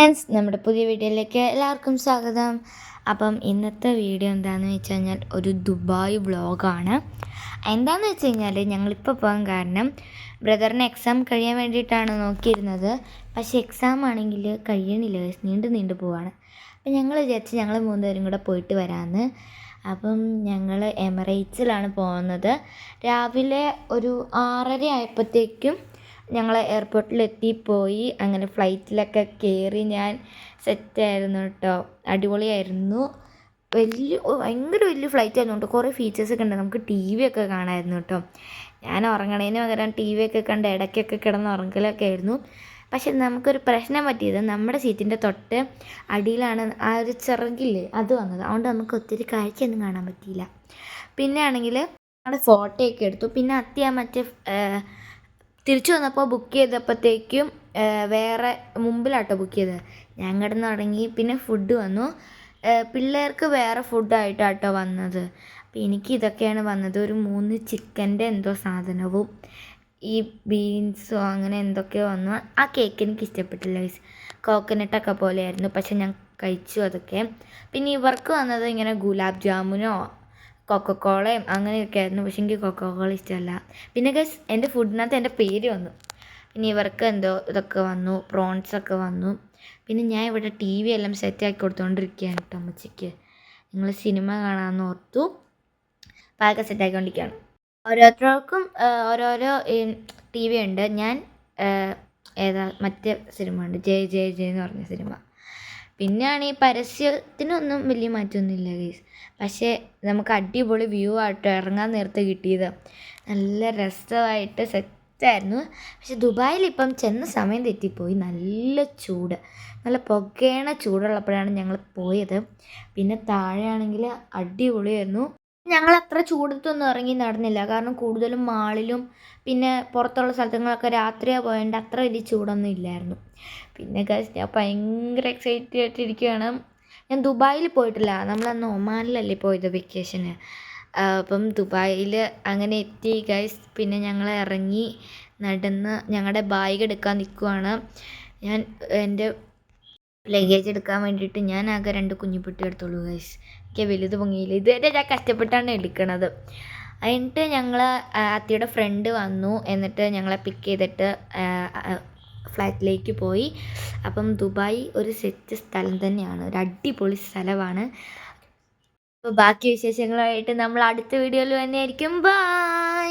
Friends, നമ്മുടെ പുതിയ വീഡിയോയിലേക്ക് എല്ലാവർക്കും സ്വാഗതം. അപ്പം ഇന്നത്തെ വീഡിയോ എന്താണെന്ന് വെച്ച് കഴിഞ്ഞാൽ ഒരു ദുബായ് വ്ളോഗാണ്. എന്താണെന്ന് വെച്ച് കഴിഞ്ഞാൽ ഞങ്ങളിപ്പോൾ പോകാൻ കാരണം ബ്രദറിന് എക്സാം കഴിയാൻ വേണ്ടിയിട്ടാണ് നോക്കിയിരുന്നത്. പക്ഷേ എക്സാം ആണെങ്കിൽ കഴിയണില്ല, നീണ്ടു പോവാണ്. അപ്പം ഞങ്ങൾ വിചാരിച്ച് ഞങ്ങൾ 3 പേരും കൂടെ പോയിട്ട് വരാമെന്ന്. അപ്പം ഞങ്ങൾ എമിറേറ്റ്സിലാണ് പോകുന്നത്. രാവിലെ ഒരു 6:30 ആയപ്പോഴത്തേക്കും ഞങ്ങൾ എയർപോർട്ടിലെത്തിപ്പോയി. അങ്ങനെ ഫ്ലൈറ്റിലൊക്കെ കയറി ഞാൻ സെറ്റായിരുന്നു കേട്ടോ. അടിപൊളിയായിരുന്നു. ഭയങ്കര വലിയ ഫ്ലൈറ്റ് ആയിരുന്നു കേട്ടോ. കുറേ ഫീച്ചേഴ്സൊക്കെ ഉണ്ട്. നമുക്ക് ടി വി ഒക്കെ കാണാമായിരുന്നു കേട്ടോ. ഞാൻ ഉറങ്ങണതിന് പകരം ടി വി ഒക്കെ കണ്ട് ഇടയ്ക്കൊക്കെ കിടന്ന് ഉറങ്ങലൊക്കെ ആയിരുന്നു. പക്ഷെ നമുക്കൊരു പ്രശ്നം പറ്റിയത്, നമ്മുടെ സീറ്റിൻ്റെ തൊട്ട് അടിയിലാണ് ആ ഒരു ചിറകില്ലേ അത് വന്നത്. അതുകൊണ്ട് നമുക്ക് ഒത്തിരി കാഴ്ചയൊന്നും കാണാൻ പറ്റിയില്ല. പിന്നെ ആണെങ്കിൽ ഞങ്ങൾ ഫോട്ടോയൊക്കെ എടുത്തു. പിന്നെ മറ്റേ തിരിച്ചു വന്നപ്പോൾ ബുക്ക് ചെയ്തപ്പോഴത്തേക്കും വേറെ മുമ്പിലാട്ടോ ബുക്ക് ചെയ്തത്. ഞാൻ കിടന്ന് തുടങ്ങി. പിന്നെ ഫുഡ് വന്നു. പിള്ളേർക്ക് വേറെ ഫുഡായിട്ടാട്ടോ വന്നത്. അപ്പോൾ എനിക്ക് ഇതൊക്കെയാണ് വന്നത്. ഒരു 3 ചിക്കൻ്റെ എന്തോ സാധനവും ഈ ബീൻസോ അങ്ങനെ എന്തൊക്കെയോ വന്നു. ആ കേക്ക് എനിക്ക് ഇഷ്ടപ്പെട്ടില്ല. കോക്കനട്ടൊക്കെ പോലെയായിരുന്നു. പക്ഷെ ഞാൻ കഴിച്ചു അതൊക്കെ. പിന്നെ ഇവർക്ക് വന്നത് ഇങ്ങനെ ഗുലാബ് ജാമുനോ കൊക്കക്കോളയും അങ്ങനെയൊക്കെ ആയിരുന്നു. പക്ഷെ എനിക്ക് കൊക്കക്കോള ഇഷ്ടമല്ല. പിന്നെ ഗൈസ്, എൻ്റെ ഫുഡിനകത്ത് എൻ്റെ പേര് വന്നു. പിന്നെ ഇവർക്ക് എന്തോ ഇതൊക്കെ വന്നു, പ്രോൺസൊക്കെ വന്നു. പിന്നെ ഞാൻ ഇവിടെ ടി വി എല്ലാം സെറ്റാക്കി കൊടുത്തുകൊണ്ടിരിക്കുകയാണ് കേട്ടോ അമ്മച്ചിക്ക്. നിങ്ങൾ സിനിമ കാണാമെന്ന് ഓർത്തു പാകം സെറ്റാക്കിക്കൊണ്ടിരിക്കുകയാണ്. ഓരോരുത്തർക്കും ഓരോരോ ടി വി ഉണ്ട്. ഞാൻ മറ്റേ സിനിമ ഉണ്ട്, ജയ് ജയ് ജയ് എന്ന് പറഞ്ഞ സിനിമ. പിന്നെയാണ് ഈ പരസ്യത്തിനൊന്നും വലിയ മാറ്റമൊന്നുമില്ല ഗൈസ്. പക്ഷേ നമുക്ക് അടിപൊളി വ്യൂ ആയിട്ട് ഇറങ്ങാൻ നേരത്തെ കിട്ടിയത്. നല്ല രസമായിട്ട് സെറ്റായിരുന്നു. പക്ഷെ ദുബായിൽ ഇപ്പം ചെന്ന സമയം തെറ്റിപ്പോയി. നല്ല ചൂട്, നല്ല പുകയണ ചൂടുള്ളപ്പോഴാണ് ഞങ്ങൾ പോയത്. പിന്നെ താഴെയാണെങ്കിൽ അടിപൊളിയായിരുന്നു. ഞങ്ങൾ അത്ര ചൂടത്തൊന്നും ഇറങ്ങി നടന്നില്ല. കാരണം കൂടുതലും മാളിലും പിന്നെ പുറത്തുള്ള സ്ഥലങ്ങളൊക്കെ രാത്രിയാണ് പോയതുകൊണ്ട് അത്ര വലിയ ചൂടൊന്നും ഇല്ലായിരുന്നു. പിന്നെ ഗൈസ്, ഞാൻ ഭയങ്കര എക്സൈറ്റഡ് ആയിട്ടിരിക്കുകയാണ്. ഞാൻ ദുബായിൽ പോയിട്ടില്ല. നമ്മളന്ന് ഒമാനിലല്ലേ പോയത് വെക്കേഷന്. അപ്പം ദുബായിൽ അങ്ങനെ എത്തി ഗൈസ്. പിന്നെ ഞങ്ങൾ ഇറങ്ങി നടന്ന് ഞങ്ങളുടെ ബാഗ് എടുക്കാൻ നിൽക്കുവാണ്. ഞാൻ എൻ്റെ ലഗേജ് എടുക്കാൻ വേണ്ടിയിട്ട് ഞാൻ ആകെ 2 കുഞ്ഞിപ്പെട്ടി എടുത്തോളൂ ഗൈസ്. എനിക്ക് വലുത് പൊങ്ങിയില്ല. ഇതുവരെ ഞാൻ കഷ്ടപ്പെട്ടാണ് എടുക്കണത്. എന്നിട്ട് ഞങ്ങൾ അത്തിയുടെ ഫ്രണ്ട് വന്നു. എന്നിട്ട് ഞങ്ങളെ പിക്ക് ചെയ്തിട്ട് ഫ്ലാറ്റിലേക്ക് പോയി. അപ്പം ദുബായ് ഒരു സെറ്റ് സ്ഥലം തന്നെയാണ്, ഒരു അടിപൊളി സ്ഥലമാണ്. അപ്പോൾ ബാക്കി വിശേഷങ്ങളായിട്ട് നമ്മൾ അടുത്ത വീഡിയോയിൽ തന്നെയായിരിക്കും. ബൈ.